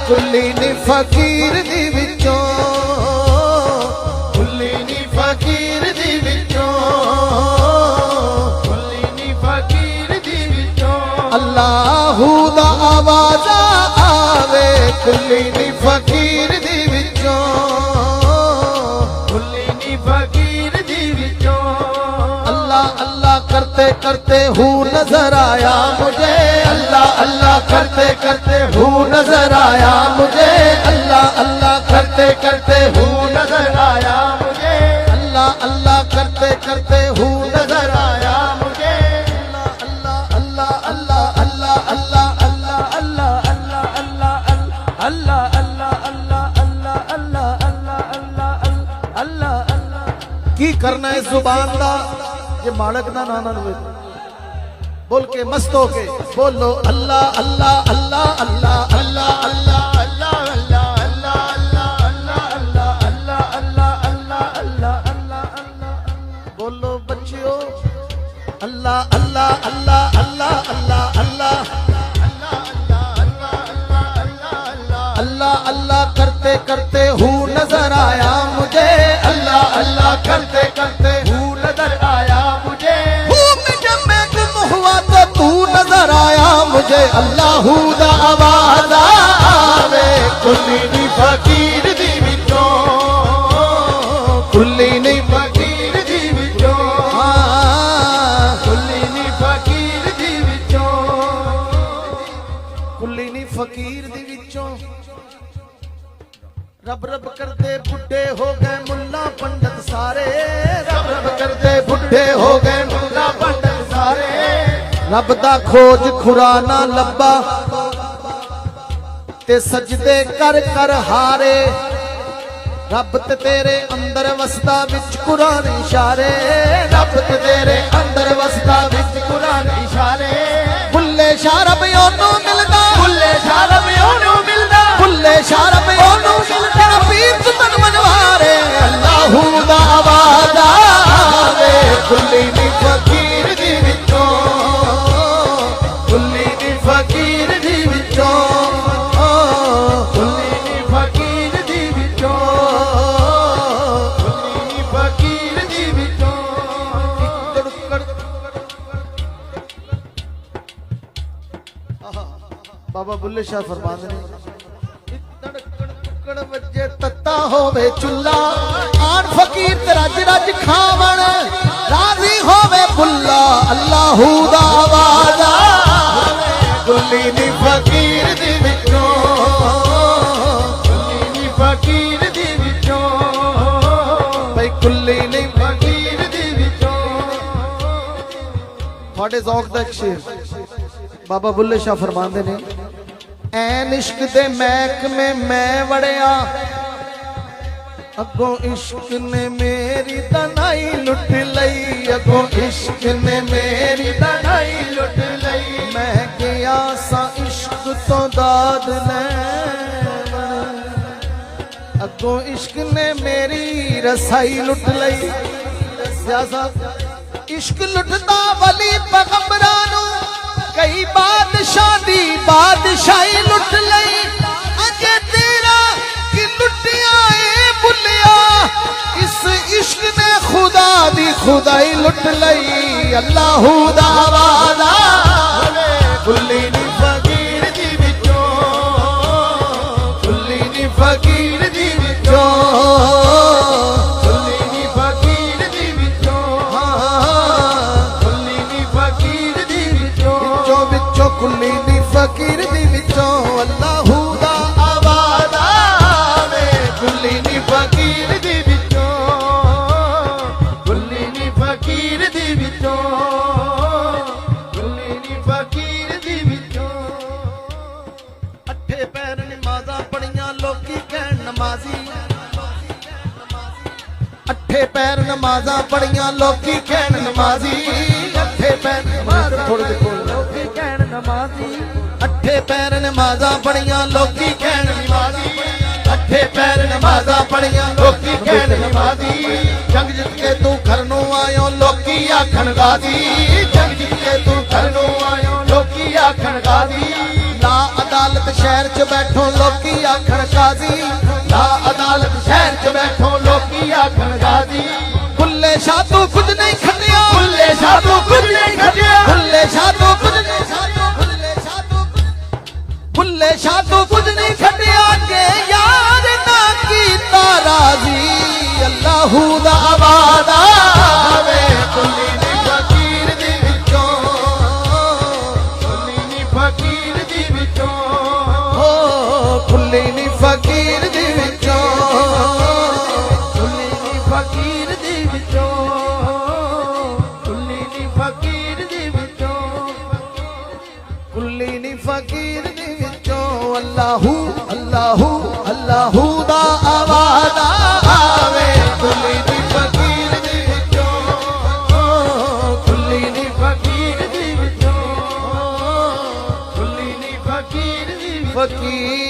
कुल्ली नी फकीर दी विचों, कुल्ली नी फकीर दी विचों, कुल्ली नी फकीर दी विचों अल्लाहू दा आवाज़ा आवे कुल्ली नी फकीर दी विचों, कुल्ली नी फकीर दी विचों अल्लाह अल्लाह करते करते हूँ नजर आया मुझे, अल्लाह अल्लाह करते करते हूँ नजर आया मुझे, अल्लाह अल्लाह करते करते हूँ नजर आया मुझे, अल्लाह अल्लाह करते करते हूँ नजर आया मुझे, अल्लाह अल्लाह अल्लाह अल्लाह अल्लाह अल्लाह अल्लाह अल्लाह अल्लाह अल्लाह अल्लाह अल्लाह अल्लाह अल्लाह अल्लाह अल्लाह अल्लाह की करना है जुबान दा ये मालक दा नाम ना बोल के मस्त हो के बोलो अल्लाह अल्लाह अल्लाह अल्लाह अल्लाह अल्लाह अल्लाह अल्लाह अल्लाह अल्लाह अल्लाह अल्लाह अल्लाह अल्लाह अल्लाह अल्लाह अल्लाह बोलो बच्चियों अल्लाह अल्लाह अल्लाह अल्लाह अल्लाह अल्लाह अल्लाह अल्लाह करते करते हूँ नजर आया मुझे, अल्लाह अल्लाह करते करते हूँ नजर आया मुझे, जब मैं गुम हुआ तो तू नजर आया मुझे, अल्लाहू दा आवाज़ आवे कुल्ली नी फकीर दी विचों, कुल्ली नी फकीर दी विचों, कुल्ली नी फकीर दी विचों, कुल्ली नी फकीर दी विचों रब रब करते बुढ़े हो गए मुल्ला पंडित सारे, रब रब करते बुढ़े हो गए मुल्ला पंडित सारे, रब दा खोज खुराना लब्बा ते सजदे कर कर हारे, रब ते तेरे अंदर वसदा विच कुरान इशारे, रब ते तेरे अंदर वसदा विच कुरान इशारे, बुल्ले शाह रब ओनू मिलदा, बुल्ले शाह रब ओनू मिलदा, बुल्ले शाह रब ओनू मिलदा पीर तन मनवारे, अल्लाहू दा आवाज़ आवे कुल्ली नी फकीर दी विचों, कुल्ली नी फकीर दी विचों, कुल्ली नी फकीर दी विचों, कुल्ली नी फकीर दी विचों बाबा बुल्ले शाह फरमाते हैं बजे तत्ता होवे चुल्ला आन फकीर ते रज रज खावण राजी होवे बुल्ला, अल्लाहू दा आवाज़ आवे कुल्ली नी फकीर दी विचों, कुल्ली नी फकीर दी विचों भाई कुल्ली नी फकीर दी विचों थोड़े ज़ौक़ दा एक शेर बाबा बुल्ले शाह फरमांदे ने ऐन इश्क दे महक में मैं वड़िया अगों इश्क ने मेरी तनाई लुट लई, अगों इश्क ने मेरी तनाई लुट लई, मैं गया सा इश्क तो दाद लैन, अगों इश्क ने मेरी रसाई लुट लई, इश्क लुटदा वली पैगंबरां नू कई बादशाह दी बादशाही लुट लई, अजे तेरा कि लुटिया ए बुलिया, इस इश्क ने खुदा दी खुदाई लुट लई, अल्लाहू दा आवाज़ आवे कुल्ली नी फकीर दी विचों, कुल्ली नी फकीर दी विचों, कुल्ली नी फकीर दी विचों, कुल्ली नी फकीर दी विचों विचों कुल्ली नी फकीर दी विचों अल्लाहू दा आवाज़ आवे कुल्ली नी फकीर दी विचों, कुल्ली नी फकीर दी विचों, कुल्ली नी फकीर दी विचों अठे पैर नमाज़ां पढ़ियां लोकी कहण नमाजी, अठे पैर नमाज़ां पढ़ियां लोकी कहण नमाजी, अठे पैर थोड़े लोकी कहण नमाजी, अठे पैर नमाज़ां पढ़ियां लोकी कहण नमाजी, अठे पैर नमाज़ां पढ़ियां लोकी कहण नमाजी, जंग जित के तू घर नूं आयो लोकी आखण गाजी, जंग जित के तू घर नूं आयो लोकी आखण गाजी, ला अदालत अदालत शहर च बैठो लोकी आखण काजी ला अदालत शहर च बैठो लोकी आखण काजी बुल्ले शाह तू कुछ नहीं खटिया बुल्ले शाह तू कुछ नहीं खटिया बुल्ले शाह तू कुछ नहीं बुल्ले शाह तू कुछ नहीं खटिया के यार ना कीता राजी अल्लाहू दा वादा वे कुल्ली नी फकीर दी विचों कुल्ली नी फकीर दी विचों हो कुल्ली नी फकीर दी विचों कुल्ली नी फकीर दी विचों कुल्ली नी फकीर दी विचों कुल्ली नी फकीर दी विचों अल्लाहू अल्लाहू अल्लाहू दा आवाज़ आवे कुल्ली नी फकीर दी विचों कुल्ली नी फकीर दी विचों कुल्ली नी फकीर दी फकीर